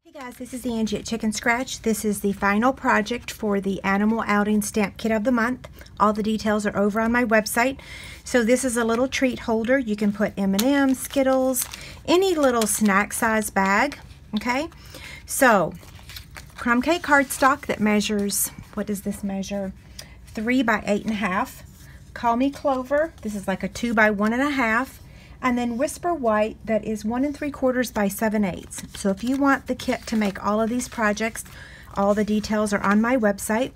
Hey guys, this is Angie at Chicken Scratch. This is the final project for the Animal Outing Stamp Kit of the Month. All the details are over on my website. So this is a little treat holder. You can put M&M's, Skittles, any little snack size bag. Okay, so crumb cake cardstock that measures, what does this measure? 3 by 8.5. Call Me Clover. This is like a 2 by 1.5. And then Whisper White that is 1 3/4 by 7/8. So if you want the kit to make all of these projects, all the details are on my website.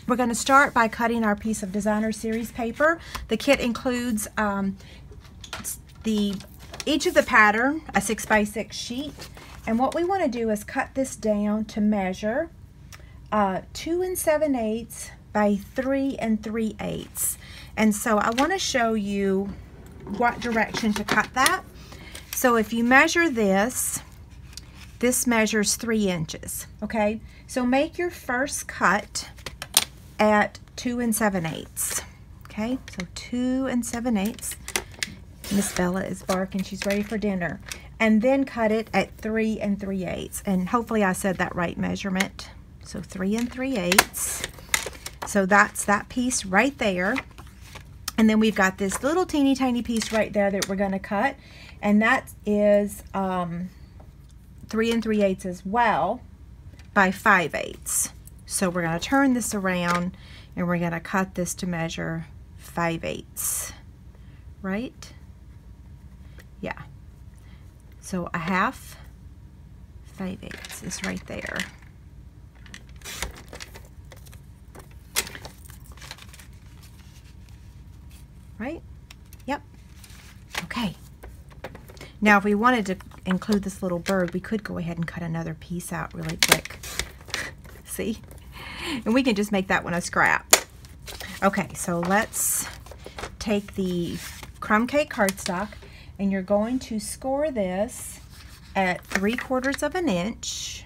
We're going to start by cutting our piece of designer series paper. The kit includes each of the pattern, a 6 by 6 sheet. And what we want to do is cut this down to measure 2 7/8 by 3 3/8. And so I want to show you what direction to cut that. So if you measure this, this measures 3 inches. Okay, so make your first cut at 2 7/8. Okay, so 2 7/8. Miss Bella is barking, she's ready for dinner. And then cut it at 3 3/8. And hopefully I said that right measurement. So 3 3/8. So that's that piece right there. And then we've got this little teeny tiny piece right there that we're going to cut. And that is 3 3/8 as well by 5/8. So we're going to turn this around and we're going to cut this to measure 5/8. Right? Yeah. So a half, 5/8 is right there. Right? Yep. Okay. Now if we wanted to include this little bird, we could go ahead and cut another piece out really quick. See? And we can just make that one a scrap. Okay, so let's take the crumb cake cardstock and you're going to score this at 3/4 of an inch.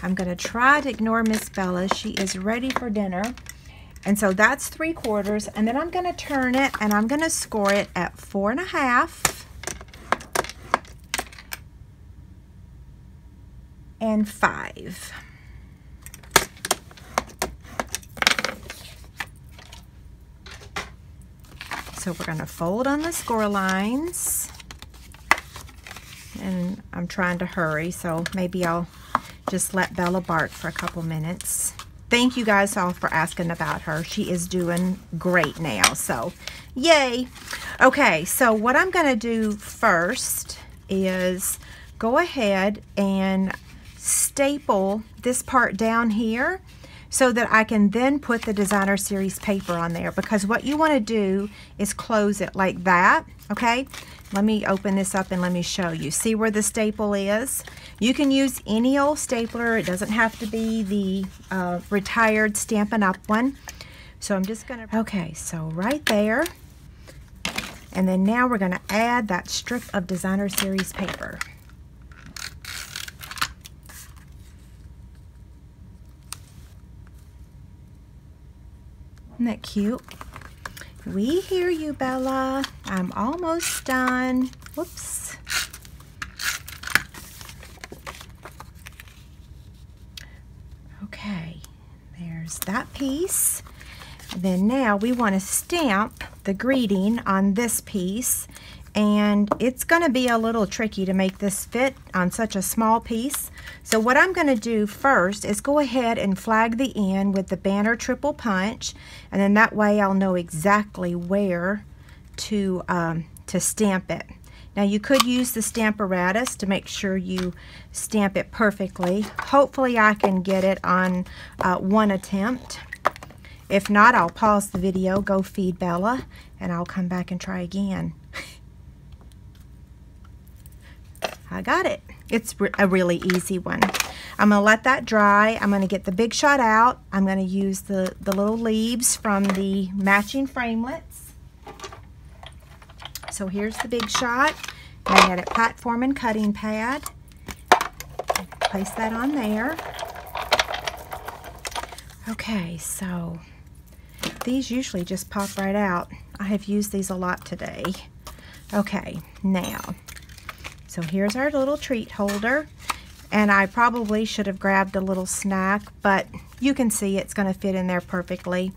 I'm going to try to ignore Miss Bella. She is ready for dinner. And so that's 3/4, and then I'm going to turn it and I'm going to score it at 4.5 and 5. So we're going to fold on the score lines, and I'm trying to hurry, so maybe I'll just let Bella bark for a couple minutes. Thank you guys all for asking about her. She is doing great now, so yay. Okay, so what I'm going to do first is go ahead and staple this part down here so that I can then put the designer series paper on there, because what you want to do is close it like that. Okay, let me open this up and let me show you. See where the staple is? You can use any old stapler. It doesn't have to be the retired Stampin' Up! One. So I'm just going to, okay, so right there. And then now we're going to add that strip of designer series paper. Isn't that cute? We hear you, Bella. I'm almost done. Whoops. Okay, there's that piece. Then now we want to stamp the greeting on this piece, and it's going to be a little tricky to make this fit on such a small piece. So what I'm going to do first is go ahead and flag the end with the Banner Triple Punch, and then that way I'll know exactly where to stamp it. Now you could use the Stamparatus to make sure you stamp it perfectly. Hopefully I can get it on one attempt. If not, I'll pause the video, go feed Bella, and I'll come back and try again. I got it. It's a really easy one. I'm going to let that dry. I'm going to get the Big Shot out. I'm going to use the little leaves from the matching framelits. So here's the Big Shot. Magnetic platform and cutting pad. Place that on there. Okay, so these usually just pop right out. I have used these a lot today. Okay, now, so here's our little treat holder. And I probably should have grabbed a little snack, but you can see it's going to fit in there perfectly.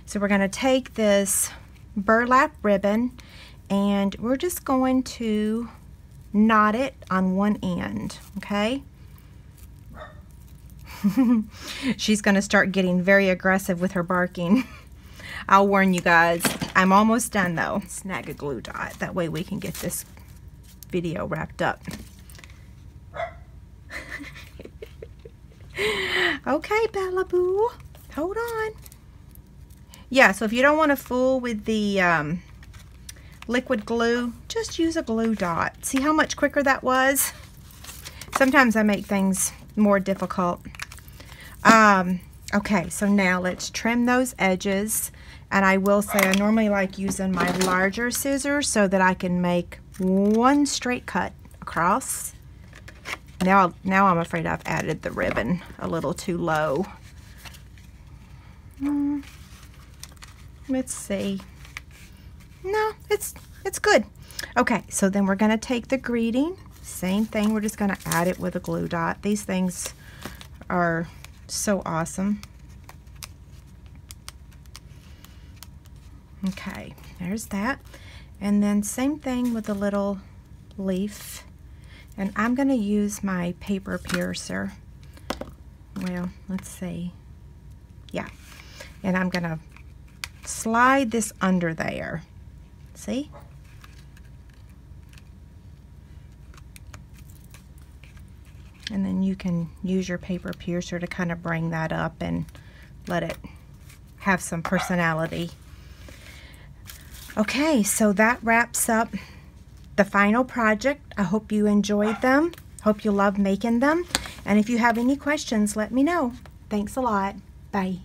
So we're going to take this burlap ribbon and we're just going to knot it on one end, okay? She's going to start getting very aggressive with her barking. I'll warn you guys. I'm almost done though. Snag a glue dot. That way we can get this video wrapped up. Okay, Bella Boo. Hold on. Yeah, so if you don't want to fool with the liquid glue, just use a glue dot. See how much quicker that was? Sometimes I make things more difficult. Okay, so now let's trim those edges. And I will say I normally like using my larger scissors so that I can make one straight cut across. Now I'm afraid I've added the ribbon a little too low. Let's see. No, it's good. Okay, so then we're going to take the greeting. Same thing, we're just going to add it with a glue dot. These things are so awesome. Okay, there's that. And then same thing with the little leaf. And I'm going to use my paper piercer. Well, let's see. Yeah. And I'm going to slide this under there. See? And then you can use your paper piercer to kind of bring that up and let it have some personality. Okay, so that wraps up the final project. I hope you enjoyed them. Hope you love making them. And if you have any questions, let me know. Thanks a lot. Bye.